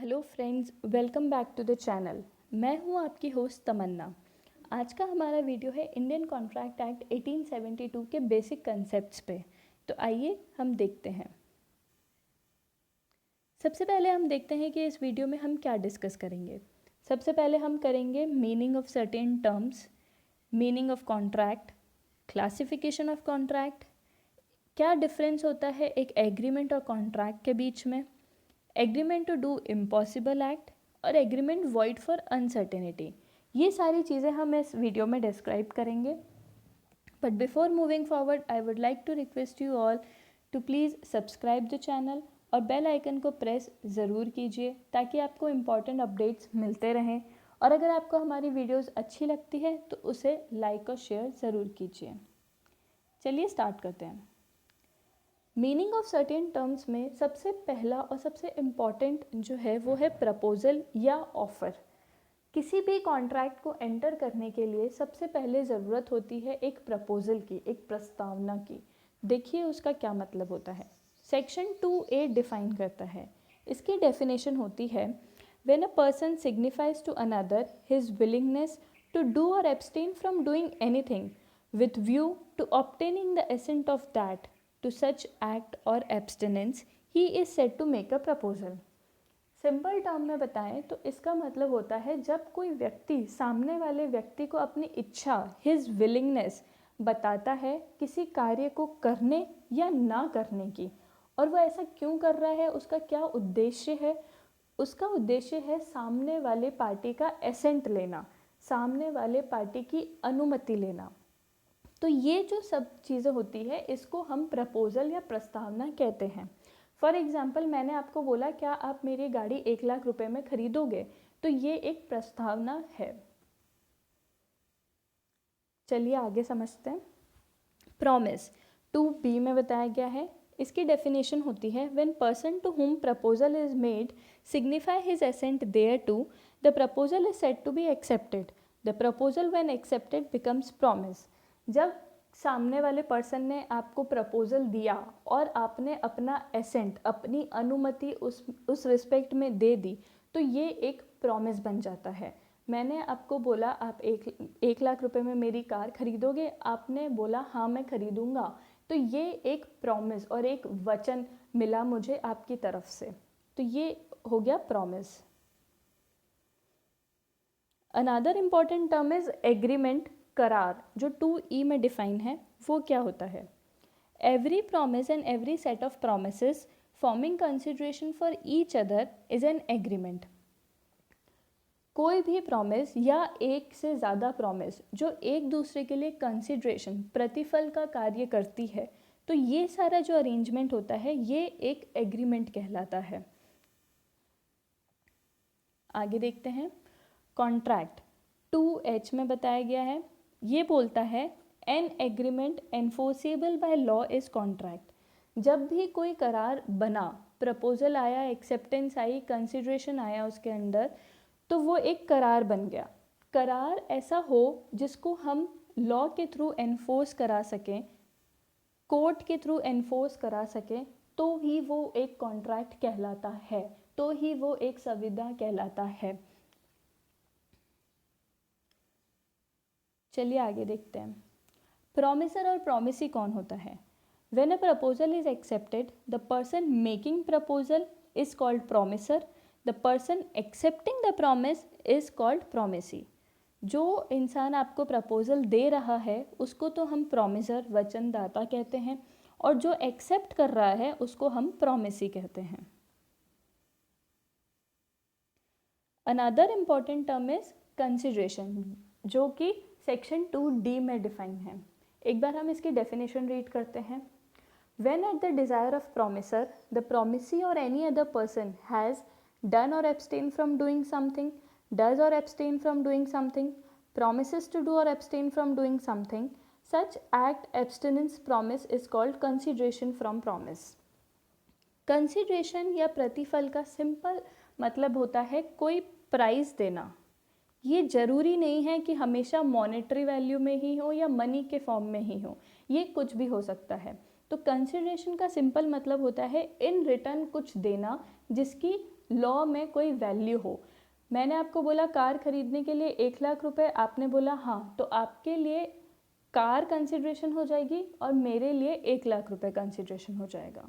Hello friends, welcome back to the channel. मैं हूं आपकी होस्ट तमन्ना। आज का हमारा वीडियो है इंडियन कॉन्ट्रैक्ट एक्ट 1872 के बेसिक कंसेप्ट्स पे। तो आइए हम देखते हैं। सबसे पहले हम देखते हैं कि इस वीडियो में हम क्या डिस्कस करेंगे। सबसे पहले हम करेंगे meaning of certain terms, meaning of contract, classification of contract, क्या डिफरेंस होता है एक एग्रीमेंट और कॉन्ट्रैक्ट के बीच में, agreement to do impossible act और एग्रीमेंट वॉइड फॉर अनसर्टेनिटी। ये सारी चीज़ें हम इस वीडियो में डिस्क्राइब करेंगे। But before moving forward I would like to request you all to please subscribe the channel और बेल आइकन को प्रेस ज़रूर कीजिए ताकि आपको इम्पॉर्टेंट अपडेट्स मिलते रहें। और अगर आपको हमारी वीडियोज़ अच्छी लगती है तो उसे लाइक और शेयर ज़रूर कीजिए। चलिए स्टार्ट करते हैं। मीनिंग ऑफ सर्टेन टर्म्स में सबसे पहला और सबसे इम्पॉर्टेंट जो है वो है प्रपोजल या ऑफ़र। किसी भी कॉन्ट्रैक्ट को एंटर करने के लिए सबसे पहले ज़रूरत होती है एक प्रपोजल की, एक प्रस्तावना की। देखिए उसका क्या मतलब होता है। सेक्शन 2A डिफाइन करता है। इसकी डेफिनेशन होती है when a person signifies to another his willingness to do or abstain from doing anything with view to obtaining the assent of that to such act or abstinence, he is said to make a proposal. Simple term में बताएं तो इसका मतलब होता है जब कोई व्यक्ति सामने वाले व्यक्ति को अपनी इच्छा, हिज विलिंगनेस बताता है किसी कार्य को करने या ना करने की, और वो ऐसा क्यों कर रहा है, उसका क्या उद्देश्य है। उसका उद्देश्य है सामने वाले पार्टी का एसेंट लेना, सामने वाले पार्टी की अनुमति लेना। तो ये जो सब चीज़ें होती है इसको हम प्रपोजल या प्रस्तावना कहते हैं। फॉर एग्जाम्पल मैंने आपको बोला क्या आप मेरी गाड़ी 1,00,000 रुपए में खरीदोगे, तो ये एक प्रस्तावना है। चलिए आगे समझते हैं। प्रॉमिस 2B में बताया गया है। इसकी डेफिनेशन होती है when person to whom proposal is made signify his assent thereto, the proposal is said to be accepted. The proposal when accepted becomes promise. जब सामने वाले पर्सन ने आपको प्रपोजल दिया और आपने अपना एसेंट, अपनी अनुमति उस रिस्पेक्ट में दे दी, तो ये एक प्रॉमिस बन जाता है। मैंने आपको बोला आप 1,00,000 रुपए में मेरी कार खरीदोगे, आपने बोला हाँ मैं खरीदूंगा, तो ये एक प्रॉमिस और एक वचन मिला मुझे आपकी तरफ से, तो ये हो गया promise. Another important term is agreement, करार, जो 2E में डिफाइन है। वो क्या होता है? Every promise and every set of promises forming consideration for each other is an agreement. कोई भी प्रॉमिस या एक से ज़्यादा प्रॉमिस जो एक दूसरे के लिए कंसिडरेशन, प्रतिफल का कार्य करती है, तो ये सारा जो अरेंजमेंट होता है ये एक एग्रीमेंट कहलाता है। आगे देखते हैं। कॉन्ट्रैक्ट 2H में बताया गया है। ये बोलता है an agreement enforceable by law is contract. जब भी कोई करार बना, प्रपोजल आया, एक्सेप्टेंस आई, कंसिडरेशन आया उसके अंदर, तो वो एक करार बन गया। करार ऐसा हो जिसको हम लॉ के थ्रू एनफोर्स करा सकें, कोर्ट के थ्रू एनफोर्स करा सकें, तो ही वो एक कॉन्ट्रैक्ट कहलाता है, तो ही वो एक संविदा कहलाता है। चलिए आगे देखते हैं। प्रॉमिसर और प्रॉमिसी कौन होता है? When a proposal is accepted, the person making proposal is called promisor, the person accepting the promise is called promisee. जो इंसान आपको प्रपोजल दे रहा है उसको तो हम प्रॉमिसर, वचनदाता कहते हैं, और जो एक्सेप्ट कर रहा है उसको हम प्रॉमिसी कहते हैं। Another important term is consideration, जो कि सेक्शन 2D में डिफाइन है। एक बार हम इसकी डेफिनेशन रीड करते हैं। When at the desire of promisor the promisee or any other person has done or abstain from doing something, does or abstain from doing something, promises to do or abstain from doing something, such act, abstinence, promise is called consideration from promise. Consideration या प्रतिफल का simple मतलब होता है कोई price देना। ये ज़रूरी नहीं है कि हमेशा मॉनेटरी वैल्यू में ही हो या मनी के फॉर्म में ही हो, ये कुछ भी हो सकता है। तो कंसिडरेशन का सिंपल मतलब होता है इन रिटर्न कुछ देना जिसकी लॉ में कोई वैल्यू हो। मैंने आपको बोला कार खरीदने के लिए 1 लाख रुपए, आपने बोला हाँ, तो आपके लिए कार कंसिडरेशन हो जाएगी और मेरे लिए 1 लाख रुपए कंसिडरेशन हो जाएगा।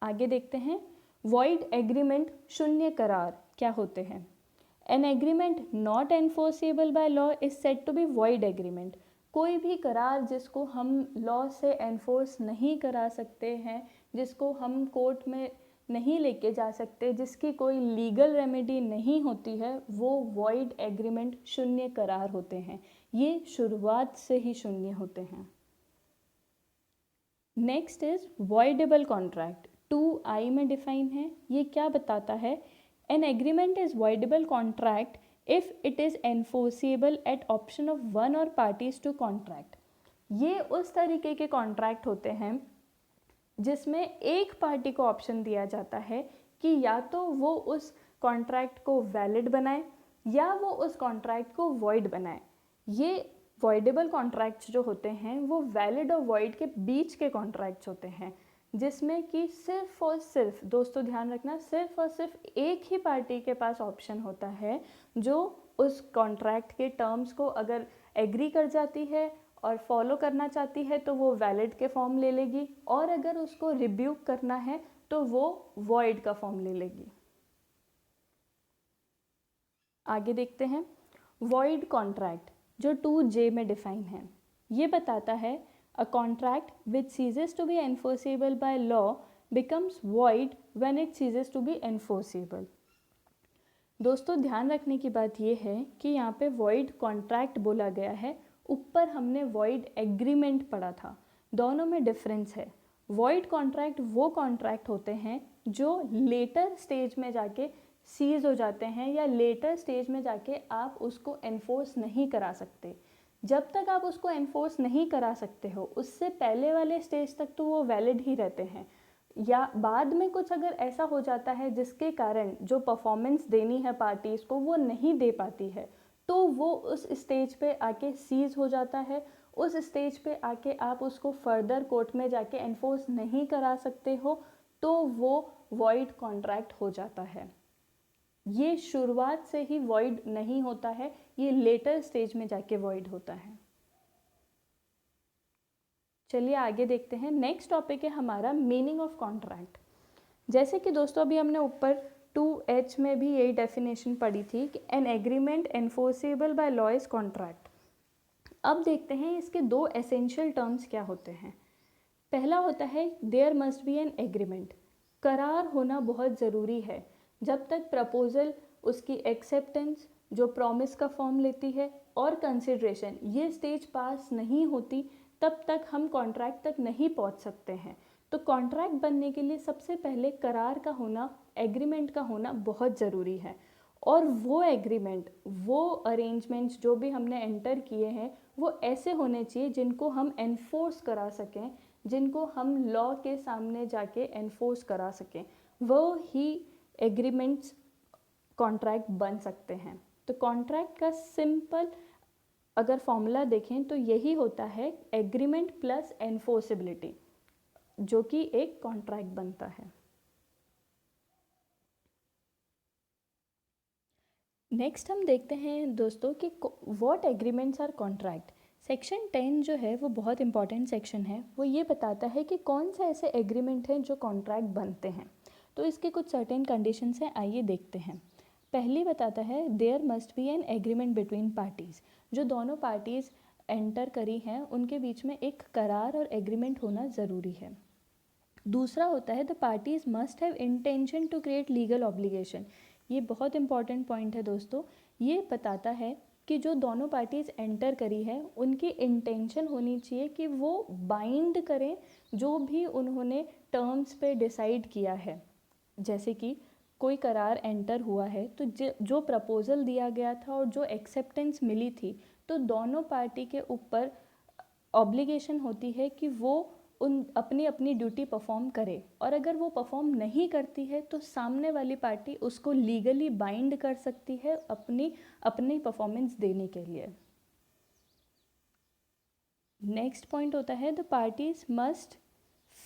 आगे देखते हैं, वॉइड एग्रीमेंट, शून्य करार क्या होते हैं। An agreement not enforceable by law is said to be void agreement. कोई भी करार जिसको हम लॉ से एनफोर्स नहीं करा सकते हैं, जिसको हम कोर्ट में नहीं लेके जा सकते, जिसकी कोई लीगल रेमेडी नहीं होती है, वो वॉइड एग्रीमेंट, शून्य करार होते हैं। ये शुरुआत से ही शून्य होते हैं। Next is voidable contract, 2I में डिफाइन है। ये क्या बताता है, an agreement is voidable contract if it is enforceable at option of one or parties to contract. ये उस तरीके के कॉन्ट्रैक्ट होते हैं जिसमें एक पार्टी को ऑप्शन दिया जाता है कि या तो वो उस कॉन्ट्रैक्ट को वैलिड बनाए या वो उस कॉन्ट्रैक्ट को वॉइड बनाए। ये वॉइडेबल कॉन्ट्रैक्ट्स जो होते हैं वो वैलिड और वॉइड के बीच के कॉन्ट्रैक्ट्स होते हैं, जिसमें कि सिर्फ और सिर्फ, दोस्तों ध्यान रखना, सिर्फ और सिर्फ एक ही पार्टी के पास ऑप्शन होता है जो उस कॉन्ट्रैक्ट के टर्म्स को अगर एग्री कर जाती है और फॉलो करना चाहती है तो वो वैलिड के फॉर्म ले लेगी, और अगर उसको रिब्यूक करना है तो वो वॉइड का फॉर्म ले लेगी। आगे देखते हैं, वॉइड कॉन्ट्रैक्ट जो 2J में डिफाइन है। ये बताता है, a contract which ceases to be enforceable by law becomes void when it ceases to be enforceable. दोस्तों ध्यान रखने की बात यह है कि यहाँ पे वॉइड कॉन्ट्रैक्ट बोला गया है, ऊपर हमने वॉइड एग्रीमेंट पढ़ा था, दोनों में डिफरेंस है। वॉइड कॉन्ट्रैक्ट वो कॉन्ट्रैक्ट होते हैं जो लेटर स्टेज में जाके सीज हो जाते हैं या लेटर स्टेज में जाके आप उसको एनफोर्स नहीं करा सकते। जब तक आप उसको एनफोर्स नहीं करा सकते हो, उससे पहले वाले स्टेज तक तो वो वैलिड ही रहते हैं, या बाद में कुछ अगर ऐसा हो जाता है जिसके कारण जो परफॉर्मेंस देनी है पार्टीज़ को वो नहीं दे पाती है, तो वो उस स्टेज पे आके सीज हो जाता है। उस स्टेज पे आके आप उसको फर्दर कोर्ट में जाके एनफोर्स नहीं करा सकते हो, तो वो वॉइड कॉन्ट्रैक्ट हो जाता है। ये शुरुआत से ही वॉइड नहीं होता है, ये लेटर स्टेज में जाके वॉइड होता है। चलिए आगे देखते हैं, नेक्स्ट टॉपिक है हमारा मीनिंग ऑफ कॉन्ट्रैक्ट। जैसे कि दोस्तों अभी हमने ऊपर 2H में भी यही डेफिनेशन पढ़ी थी कि an agreement enforceable by law is contract. अब देखते हैं इसके दो एसेंशियल टर्म्स क्या होते हैं। पहला होता है there must be an agreement, करार होना बहुत ज़रूरी है। जब तक प्रपोजल, उसकी एक्सेप्टेंस जो प्रॉमिस का फॉर्म लेती है, और कंसिडरेशन, ये स्टेज पास नहीं होती, तब तक हम कॉन्ट्रैक्ट तक नहीं पहुंच सकते हैं। तो कॉन्ट्रैक्ट बनने के लिए सबसे पहले करार का होना, एग्रीमेंट का होना बहुत ज़रूरी है। और वो एग्रीमेंट, वो अरेंजमेंट्स जो भी हमने एंटर किए हैं वो ऐसे होने चाहिए जिनको हम एनफोर्स करा सकें, जिनको हम लॉ के सामने जाके एनफोर्स करा सकें, वो ही एग्रीमेंट्स कॉन्ट्रैक्ट बन सकते हैं। तो कॉन्ट्रैक्ट का सिंपल अगर फॉर्मूला देखें तो यही होता है, एग्रीमेंट प्लस एनफोर्सेबिलिटी, जो कि एक कॉन्ट्रैक्ट बनता है। नेक्स्ट हम देखते हैं दोस्तों कि what agreements are contract. Section 10 जो है वो बहुत इंपॉर्टेंट सेक्शन है। वो ये बताता है कि कौन से ऐसे एग्रीमेंट हैं जो कॉन्ट्रैक्ट बनते हैं। तो इसके कुछ सर्टेन कंडीशंस हैं, आइए देखते हैं। पहली बताता है there must be an agreement between parties. जो दोनों पार्टीज़ एंटर करी हैं उनके बीच में एक करार और एग्रीमेंट होना ज़रूरी है। दूसरा होता है the parties must have intention to create legal obligation. ये बहुत इंपॉर्टेंट पॉइंट है दोस्तों। ये बताता है कि जो दोनों पार्टीज़ एंटर करी है उनकी इंटेंशन होनी चाहिए कि वो बाइंड करें जो भी उन्होंने टर्म्स पे डिसाइड किया है। जैसे कि कोई करार एंटर हुआ है तो जो प्रपोज़ल दिया गया था और जो एक्सेप्टेंस मिली थी, तो दोनों पार्टी के ऊपर ऑब्लिगेशन होती है कि वो उन अपनी अपनी ड्यूटी परफॉर्म करे, और अगर वो परफॉर्म नहीं करती है तो सामने वाली पार्टी उसको लीगली बाइंड कर सकती है अपनी परफॉर्मेंस देने के लिए। नेक्स्ट पॉइंट होता है the parties must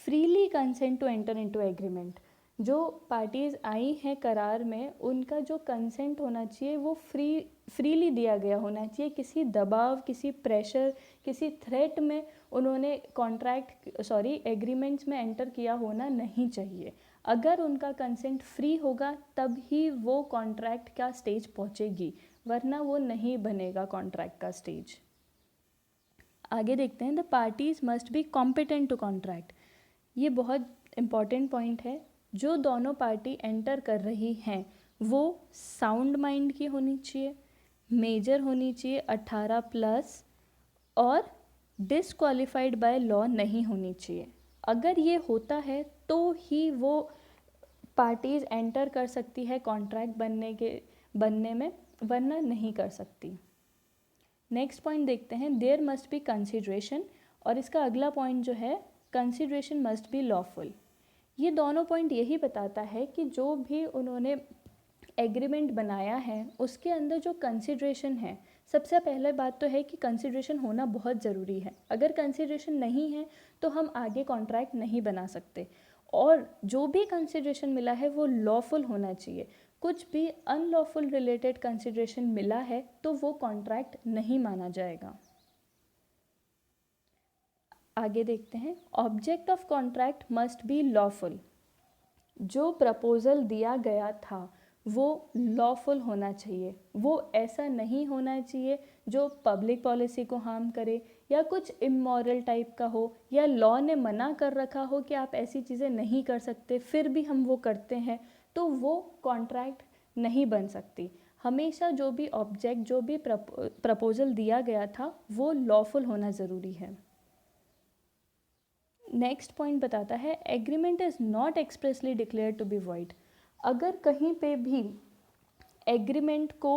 freely consent to enter into agreement. जो पार्टीज़ आई हैं करार में, उनका जो कंसेंट होना चाहिए वो फ्रीली दिया गया होना चाहिए। किसी दबाव, किसी प्रेशर, किसी थ्रेट में उन्होंने एग्रीमेंट्स में एंटर किया होना नहीं चाहिए। अगर उनका कंसेंट फ्री होगा तब ही वो कॉन्ट्रैक्ट का स्टेज पहुंचेगी, वरना वो नहीं बनेगा कॉन्ट्रैक्ट का स्टेज। आगे देखते हैं, the parties must be competent to contract. ये बहुत इंपॉर्टेंट पॉइंट है। जो दोनों पार्टी एंटर कर रही हैं वो साउंड माइंड की होनी चाहिए, मेजर होनी चाहिए 18+, और डिसक्वालीफाइड बाय लॉ नहीं होनी चाहिए। अगर ये होता है तो ही वो पार्टीज़ एंटर कर सकती है कॉन्ट्रैक्ट बनने में, वरना नहीं कर सकती। नेक्स्ट पॉइंट देखते हैं, देयर मस्ट बी कंसिडरेशन, और इसका अगला पॉइंट जो है, कंसिडरेशन मस्ट बी लॉफुल। ये दोनों पॉइंट यही बताता है कि जो भी उन्होंने एग्रीमेंट बनाया है उसके अंदर जो कंसिडरेशन है, सबसे पहले बात तो है कि कंसिडरेशन होना बहुत ज़रूरी है। अगर कंसिडरेशन नहीं है तो हम आगे कॉन्ट्रैक्ट नहीं बना सकते, और जो भी कंसिडरेशन मिला है वो लॉफुल होना चाहिए। कुछ भी अनलॉफुल रिलेटेड कंसिडरेशन मिला है तो वो कॉन्ट्रैक्ट नहीं माना जाएगा। आगे देखते हैं, object of contract must be lawful. जो प्रपोजल दिया गया था वो लॉफुल होना चाहिए। वो ऐसा नहीं होना चाहिए जो पब्लिक पॉलिसी को हार्म करे या कुछ इमोरल टाइप का हो, या लॉ ने मना कर रखा हो कि आप ऐसी चीज़ें नहीं कर सकते, फिर भी हम वो करते हैं, तो वो कॉन्ट्रैक्ट नहीं बन सकती। हमेशा जो भी ऑब्जेक्ट, जो भी प्रपोजल दिया गया था वो लॉफुल होना ज़रूरी है। नेक्स्ट पॉइंट बताता है, agreement is not expressly declare to be void. अगर कहीं पे भी एग्रीमेंट को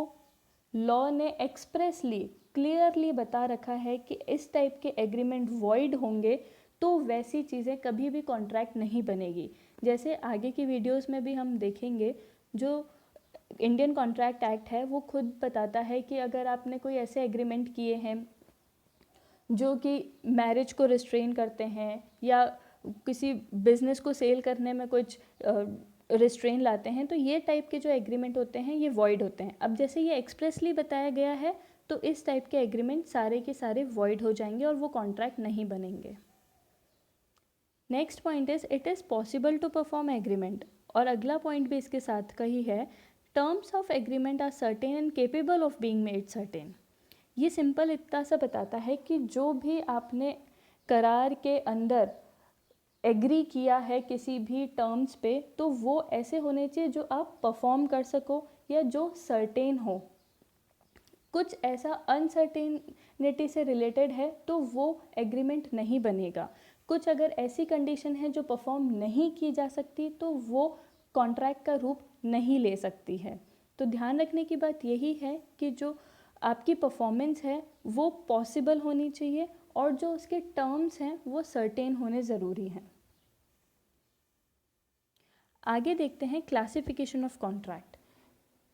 लॉ ने एक्सप्रेसली क्लियरली बता रखा है कि इस टाइप के एग्रीमेंट वॉइड होंगे, तो वैसी चीज़ें कभी भी कॉन्ट्रैक्ट नहीं बनेगी। जैसे आगे की वीडियोस में भी हम देखेंगे, जो इंडियन कॉन्ट्रैक्ट एक्ट है वो खुद बताता है कि अगर आपने कोई ऐसे एग्रीमेंट किए हैं जो कि मैरिज को रिस्ट्रेन करते हैं या किसी बिजनेस को सेल करने में कुछ रिस्ट्रेन लाते हैं, तो ये टाइप के जो एग्रीमेंट होते हैं ये वॉइड होते हैं। अब जैसे ये एक्सप्रेसली बताया गया है तो इस टाइप के एग्रीमेंट सारे के सारे वॉइड हो जाएंगे और वो कॉन्ट्रैक्ट नहीं बनेंगे। Next point is, it is possible to perform agreement, और अगला पॉइंट भी इसके साथ का ही है, terms of agreement are certain and capable of being made certain. ये सिंपल इतना सा बताता है कि जो भी आपने करार के अंदर एग्री किया है किसी भी टर्म्स पे, तो वो ऐसे होने चाहिए जो आप परफॉर्म कर सको या जो सर्टेन हो। कुछ ऐसा अनसर्टेनिटी से रिलेटेड है तो वो एग्रीमेंट नहीं बनेगा। कुछ अगर ऐसी कंडीशन है जो परफॉर्म नहीं की जा सकती तो वो कॉन्ट्रैक्ट का रूप नहीं ले सकती है। तो ध्यान रखने की बात यही है कि जो आपकी परफॉर्मेंस है वो पॉसिबल होनी चाहिए और जो उसके टर्म्स हैं वो सर्टेन होने ज़रूरी हैं। आगे देखते हैं क्लासिफिकेशन ऑफ कॉन्ट्रैक्ट।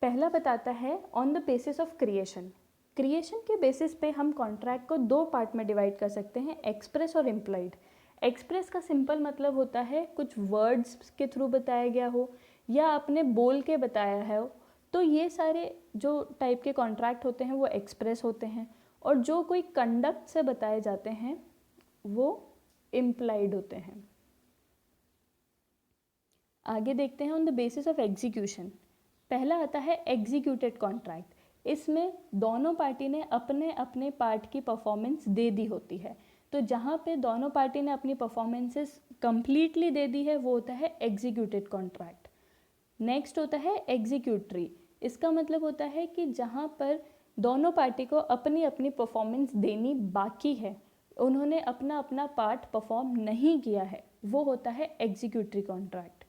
पहला बताता है on the basis of creation. Creation के बेसिस पे हम कॉन्ट्रैक्ट को दो पार्ट में डिवाइड कर सकते हैं, एक्सप्रेस और इम्प्लाइड। एक्सप्रेस का सिंपल मतलब होता है कुछ वर्ड्स के थ्रू बताया गया हो या आपने बोल के बताया है, तो ये सारे जो टाइप के कॉन्ट्रैक्ट होते हैं वो एक्सप्रेस होते हैं, और जो कोई कंडक्ट से बताए जाते हैं वो इम्प्लाइड होते हैं। आगे देखते हैं on the basis of execution. पहला आता है एग्जीक्यूटेड कॉन्ट्रैक्ट। इसमें दोनों पार्टी ने अपने अपने पार्ट की परफॉर्मेंस दे दी होती है, तो जहाँ पे दोनों पार्टी ने अपनी परफॉर्मेंसेस कंप्लीटली दे दी है वो होता है एग्जीक्यूटेड कॉन्ट्रैक्ट। नेक्स्ट होता है एग्जीक्यूटरी। इसका मतलब होता है कि जहाँ पर दोनों पार्टी को अपनी अपनी परफॉर्मेंस देनी बाकी है, उन्होंने अपना अपना पार्ट परफॉर्म नहीं किया है, वो होता है एग्जीक्यूटरी कॉन्ट्रैक्ट।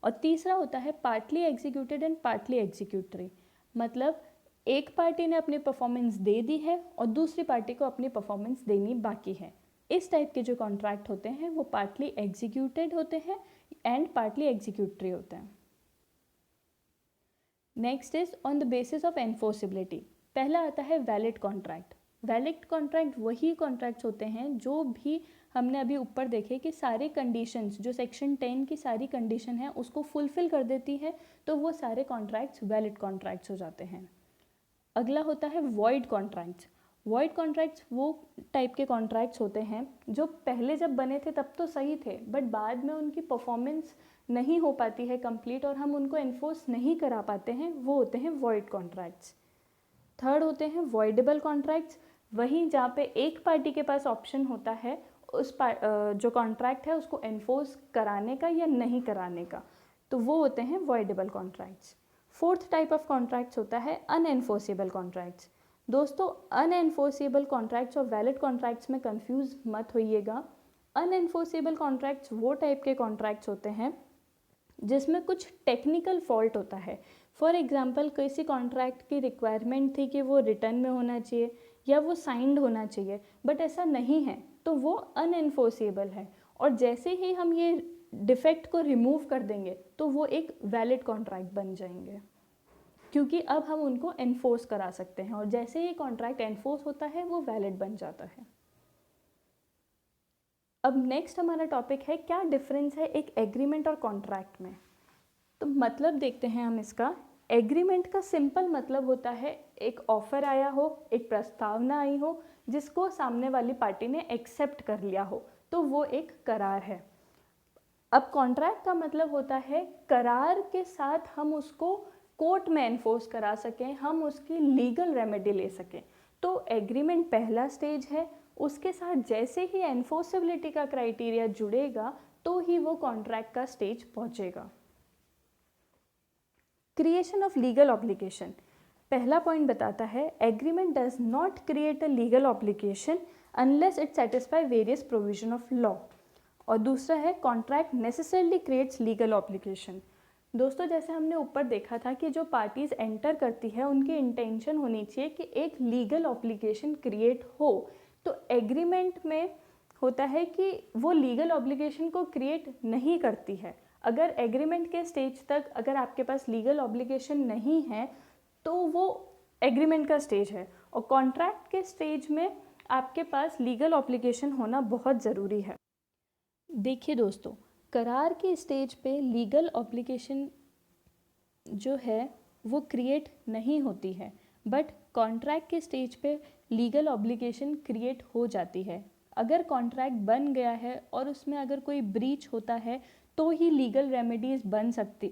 और तीसरा होता है partly executed and partly executory. मतलब एक पार्टी ने अपनी परफॉर्मेंस दे दी है और दूसरी पार्टी को अपनी परफॉर्मेंस देनी बाकी है। इस टाइप के जो कॉन्ट्रैक्ट होते हैं वो पार्टली एग्जीक्यूटेड होते हैं एंड पार्टली एग्जीक्यूटरी होते हैं। Next is on the basis of enforceability. पहला आता है वैलिड कॉन्ट्रैक्ट। वैलिड कॉन्ट्रैक्ट वही कॉन्ट्रैक्ट्स होते हैं जो भी हमने अभी ऊपर देखे कि सारे कंडीशंस जो सेक्शन 10 की सारी कंडीशन है उसको फुलफिल कर देती है, तो वो सारे कॉन्ट्रैक्ट्स वैलिड कॉन्ट्रैक्ट्स हो जाते हैं। अगला होता है वॉइड कॉन्ट्रैक्ट्स। वॉइड कॉन्ट्रैक्ट्स वो टाइप के कॉन्ट्रैक्ट्स होते हैं जो पहले जब बने थे तब तो सही थे, बट बाद में उनकी परफॉर्मेंस नहीं हो पाती है कंप्लीट और हम उनको एनफोर्स नहीं करा पाते हैं, वो होते हैं वॉइड कॉन्ट्रैक्ट्स। थर्ड होते हैं वॉइडेबल कॉन्ट्रैक्ट्स। वहीं जहाँ पे एक पार्टी के पास ऑप्शन होता है जो कॉन्ट्रैक्ट है उसको एनफोर्स कराने का या नहीं कराने का, तो वो होते हैं voidable contracts. Fourth type of contracts होता है अनएनफोर्सेबल कॉन्ट्रैक्ट्स। दोस्तों अनएनफोर्सेबल कॉन्ट्रैक्ट्स और वैलिड कॉन्ट्रैक्ट्स में कंफ्यूज मत होइएगा। अनएनफोर्सेबल कॉन्ट्रैक्ट्स वो टाइप के कॉन्ट्रैक्ट्स होते हैं जिसमें कुछ टेक्निकल फॉल्ट होता है। फॉर एग्जांपल किसी कॉन्ट्रैक्ट की रिक्वायरमेंट थी कि वो रिटर्न में होना चाहिए या वो साइंड होना चाहिए, बट ऐसा नहीं है, तो वो अनएनफोर्सेबल है। और जैसे ही हम ये डिफेक्ट को रिमूव कर देंगे तो वो एक वैलिड कॉन्ट्रैक्ट बन जाएंगे, क्योंकि अब हम उनको एनफोर्स करा सकते हैं और जैसे ही कॉन्ट्रैक्ट एनफोर्स होता है वो वैलिड बन जाता है। अब नेक्स्ट हमारा टॉपिक है क्या डिफरेंस है एक एग्रीमेंट और कॉन्ट्रैक्ट में। तो मतलब देखते हैं हम इसका। एग्रीमेंट का सिंपल मतलब होता है एक ऑफर आया हो, एक प्रस्तावना आई हो जिसको सामने वाली पार्टी ने एक्सेप्ट कर लिया हो, तो वो एक करार है। अब कॉन्ट्रैक्ट का मतलब होता है करार के साथ हम उसको कोर्ट में एनफोर्स करा सकें, हम उसकी लीगल रेमेडी ले सकें। तो एग्रीमेंट पहला स्टेज है, उसके साथ जैसे ही एनफोर्सेबिलिटी का क्राइटेरिया जुड़ेगा तो ही वो कॉन्ट्रैक्ट का स्टेज पहुंचेगा। Creation of legal obligation. पहला पॉइंट बताता है agreement does not create a legal obligation unless it satisfy various provision of law. और दूसरा है contract necessarily creates legal obligation. दोस्तों जैसे हमने ऊपर देखा था कि जो पार्टीज एंटर करती है उनकी इंटेंशन होनी चाहिए कि एक लीगल ऑब्लिगेशन क्रिएट हो, तो एग्रीमेंट में होता है कि वो लीगल ऑब्लिगेशन को क्रिएट नहीं करती है। अगर एग्रीमेंट के स्टेज तक अगर आपके पास लीगल ऑब्लिगेशन नहीं है तो वो एग्रीमेंट का स्टेज है, और कॉन्ट्रैक्ट के स्टेज में आपके पास लीगल ऑब्लिगेशन होना बहुत ज़रूरी है। देखिए दोस्तों, करार के स्टेज पे लीगल ऑब्लिगेशन जो है वो क्रिएट नहीं होती है, बट कॉन्ट्रैक्ट के स्टेज पे लीगल ऑब्लिगेशन क्रिएट हो जाती है। अगर कॉन्ट्रैक्ट बन गया है और उसमें अगर कोई ब्रीच होता है तो ही लीगल रेमेडीज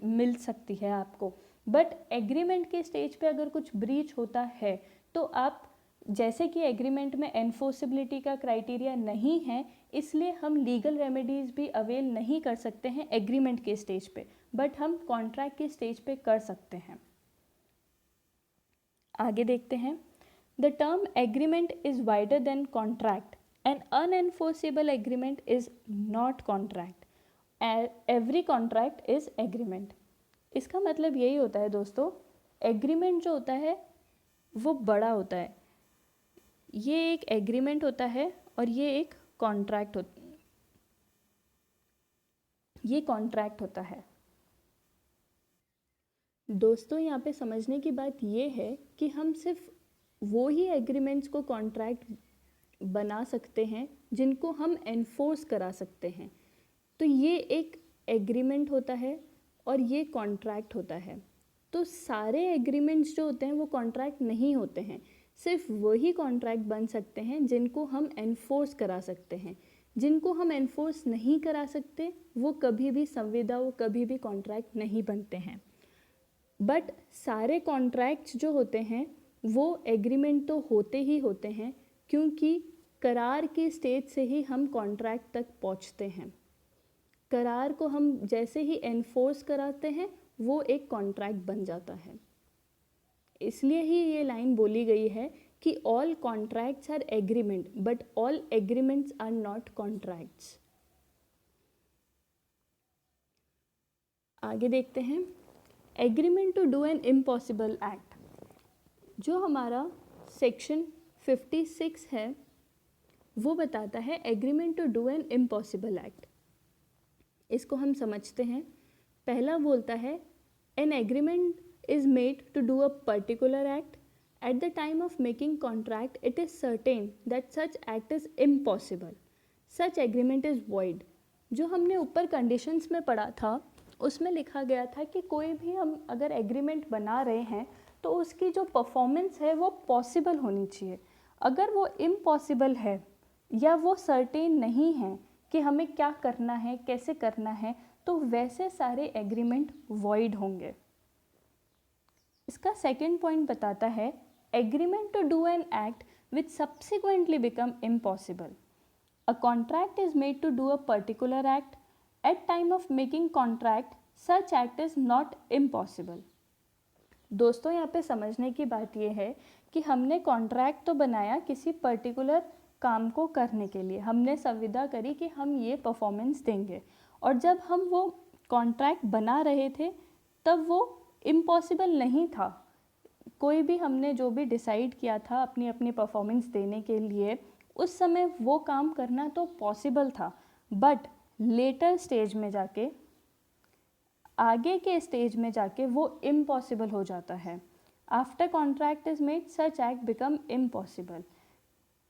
मिल सकती है आपको। बट एग्रीमेंट के स्टेज पे अगर कुछ ब्रीच होता है तो आप, जैसे कि एग्रीमेंट में एनफोर्सेबिलिटी का क्राइटेरिया नहीं है, इसलिए हम लीगल रेमेडीज भी अवेल नहीं कर सकते हैं एग्रीमेंट के स्टेज पे, बट हम कॉन्ट्रैक्ट के स्टेज पे कर सकते हैं। आगे देखते हैं। The term agreement is wider than contract and unenforceable agreement is not contract, every contract is agreement. इसका मतलब यही होता है दोस्तों, एग्रीमेंट जो होता है वो बड़ा होता है, ये एक एग्रीमेंट होता है और ये एक कॉन्ट्रैक्ट होता है। दोस्तों यहाँ पे समझने की बात ये है कि हम सिर्फ वो ही एग्रीमेंट्स को कॉन्ट्रैक्ट बना सकते हैं जिनको हम एनफोर्स करा सकते हैं। तो ये एक एग्रीमेंट होता है और ये कॉन्ट्रैक्ट होता है। तो सारे एग्रीमेंट्स जो होते हैं वो कॉन्ट्रैक्ट नहीं होते हैं, सिर्फ वही कॉन्ट्रैक्ट बन सकते हैं जिनको हम एनफोर्स करा सकते हैं। जिनको हम एनफोर्स नहीं करा सकते वो कभी भी संविदा, वो कभी भी कॉन्ट्रैक्ट नहीं बनते हैं। बट सारे कॉन्ट्रैक्ट्स जो होते हैं वो एग्रीमेंट तो होते ही होते हैं, क्योंकि करार की स्टेज से ही हम कॉन्ट्रैक्ट तक पहुंचते हैं। करार को हम जैसे ही एनफोर्स कराते हैं वो एक कॉन्ट्रैक्ट बन जाता है। इसलिए ही ये लाइन बोली गई है कि all contracts are agreement but all agreements are not contracts. आगे देखते हैं। Agreement to do an impossible act. जो हमारा सेक्शन 56 है वो बताता है agreement to do an impossible act. इसको हम समझते हैं। पहला बोलता है an agreement is made to do a particular act. At the time of making contract, it is certain that such act is impossible. Such agreement is void। जो हमने ऊपर कंडीशंस में पढ़ा था उसमें लिखा गया था कि कोई भी हम अगर एग्रीमेंट बना रहे हैं तो उसकी जो परफॉर्मेंस है वो पॉसिबल होनी चाहिए। अगर वो इम्पॉसिबल है या वो सर्टेन नहीं है कि हमें क्या करना है, कैसे करना है, तो वैसे सारे एग्रीमेंट void होंगे। इसका सेकंड पॉइंट बताता है agreement to do an act which subsequently become impossible. A contract is made to do a particular act. At time of making contract, such act is not impossible. दोस्तों यहाँ पे समझने की बात यह है कि हमने कॉन्ट्रैक्ट तो बनाया किसी पर्टिकुलर काम को करने के लिए, हमने संविदा करी कि हम ये परफॉर्मेंस देंगे, और जब हम वो कॉन्ट्रैक्ट बना रहे थे तब वो इम्पॉसिबल नहीं था। कोई भी हमने जो भी डिसाइड किया था अपनी अपनी परफॉर्मेंस देने के लिए, उस समय वो काम करना तो पॉसिबल था, बट लेटर स्टेज में जाके, आगे के स्टेज में जाके वो इम्पॉसिबल हो जाता है। After contract is made such act become impossible.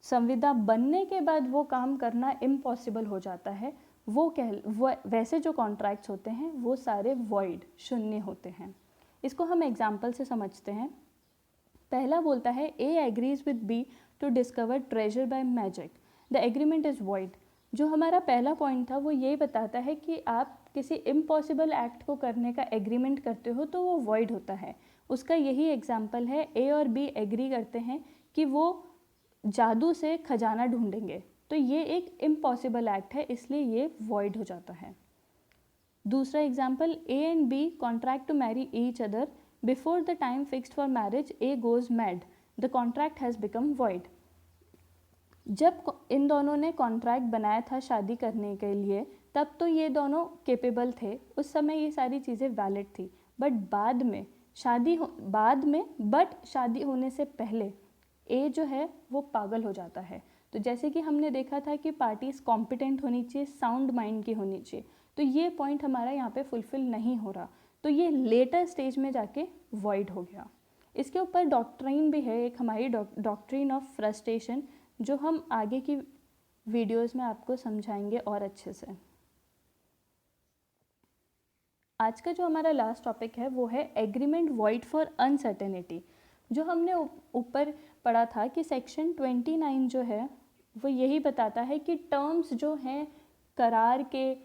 संविदा बनने के बाद वो काम करना इम्पॉसिबल हो जाता है। वो वैसे जो कॉन्ट्रैक्ट्स होते हैं वो सारे वॉइड, शून्य होते हैं। इसको हम एग्जाम्पल से समझते हैं। पहला बोलता है A agrees with B to discover treasure by magic, the agreement is void। जो हमारा पहला पॉइंट था वो यही बताता है कि आप किसी इम्पॉसिबल एक्ट को करने का एग्रीमेंट करते हो तो वो void होता है। उसका यही एग्जाम्पल है, ए और बी एग्री करते हैं कि वो जादू से खजाना ढूंढेंगे, तो ये एक इम्पॉसिबल एक्ट है, इसलिए ये void हो जाता है। दूसरा example, A and B contract to marry each other before the time fixed for marriage, A goes mad, the contract has become void। जब इन दोनों ने कॉन्ट्रैक्ट बनाया था शादी करने के लिए तब तो ये दोनों केपेबल थे, उस समय ये सारी चीज़ें वैलिड थी, बट बाद में शादी होने से पहले ए जो है वो पागल हो जाता है। तो जैसे कि हमने देखा था कि पार्टीज कॉम्पिटेंट होनी चाहिए, साउंड माइंड की होनी चाहिए, तो ये पॉइंट हमारा यहाँ पे फुलफिल नहीं हो रहा, तो ये लेटर स्टेज में जाके void हो गया। इसके ऊपर डॉक्ट्रिन भी है एक हमारी, डॉक्ट्रिन ऑफ फ्रस्ट्रेशन, जो हम आगे की वीडियोस में आपको समझाएंगे और अच्छे से। आज का जो हमारा लास्ट टॉपिक है वो है एग्रीमेंट void फॉर अनसर्टेनिटी। जो हमने ऊपर पढ़ा था कि सेक्शन 29 जो है वो यही बताता है कि टर्म्स जो हैं करार के,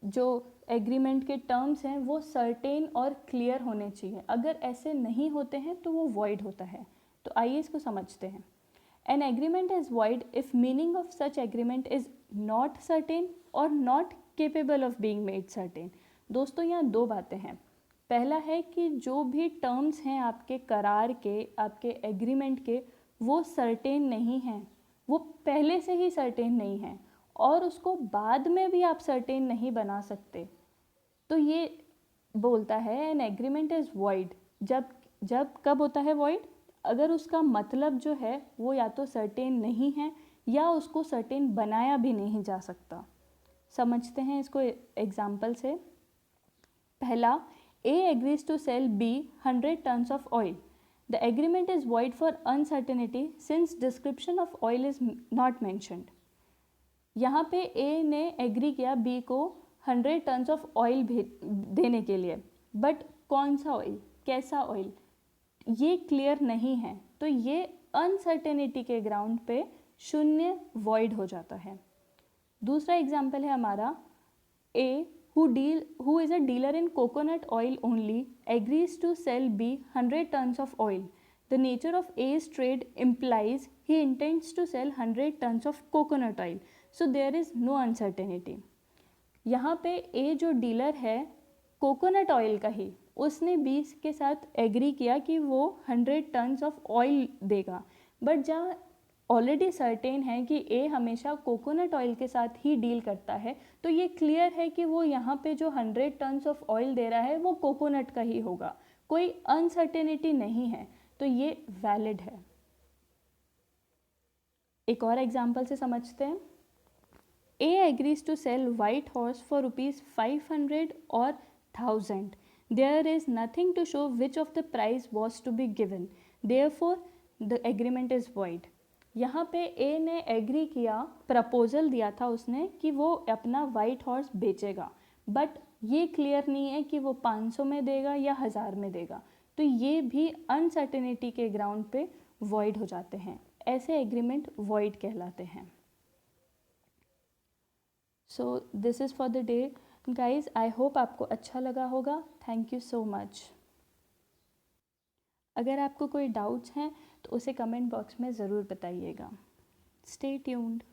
जो एग्रीमेंट के टर्म्स हैं वो सर्टेन और क्लियर होने चाहिए। अगर ऐसे नहीं होते हैं तो वो void होता है। तो आइए इसको समझते हैं। An agreement is void if meaning of such agreement is not certain or not capable of being made certain। दोस्तों यहाँ दो बातें हैं। पहला है कि जो भी टर्म्स हैं आपके करार के, आपके एग्रीमेंट के, वो सर्टेन नहीं हैं, वो पहले से ही सर्टेन नहीं हैं और उसको बाद में भी आप सर्टेन नहीं बना सकते। तो ये बोलता है एन एग्रीमेंट इज़ void। जब कब होता है void? अगर उसका मतलब जो है वो या तो सर्टेन नहीं है या उसको सर्टेन बनाया भी नहीं जा सकता। समझते हैं इसको एग्जाम्पल से। पहला, A agrees to sell B 100 tons of oil, the agreement is void for uncertainty since description of oil is not mentioned. यहाँ पे ए ने एग्री किया बी को 100 टन्स ऑफ ऑयल देने के लिए, बट कौन सा ऑयल, कैसा ऑयल, ये क्लियर नहीं है, तो ये अनसर्टेनिटी के ग्राउंड पे शून्य void हो जाता है। दूसरा एग्जाम्पल है हमारा, ए who is a dealer in coconut oil only agrees to sell B 100 tons of oil. The nature of A's trade implies he intends to sell 100 tons of coconut oil. So there is no uncertainty. यहाँ पे ए जो dealer है coconut oil का ही, उसने 20 के साथ agree किया कि वो 100 टन्स ऑफ ऑयल देगा, बट जहाँ ऑलरेडी सर्टेन है कि ए हमेशा कोकोनट ऑयल के साथ ही डील करता है, तो ये क्लियर है कि वो यहाँ पे जो 100 टन्स ऑफ ऑयल दे रहा है वो कोकोनट का ही होगा, कोई अनसर्टेनिटी नहीं है, तो ये वैलिड है। एक और एग्जाम्पल से समझते हैं। A agrees to sell white horse for rupees 500 or 1000. There is nothing to show which of the price was to be given. Therefore, the agreement is void. यहाँ पे ए ने एग्री किया, प्रपोजल दिया था उसने कि वो अपना वाइट हॉर्स बेचेगा, बट ये क्लियर नहीं है कि वो 500 में देगा या 1000 में देगा, तो ये भी अनसर्टेनिटी के ग्राउंड पे वॉइड हो जाते हैं। ऐसे एग्रीमेंट वॉइड कहलाते हैं। So this is for the day guys. I hope आपको अच्छा लगा होगा। Thank you so much. अगर आपको कोई डाउट्स हैं तो उसे कमेंट बॉक्स में ज़रूर बताइएगा। Stay tuned.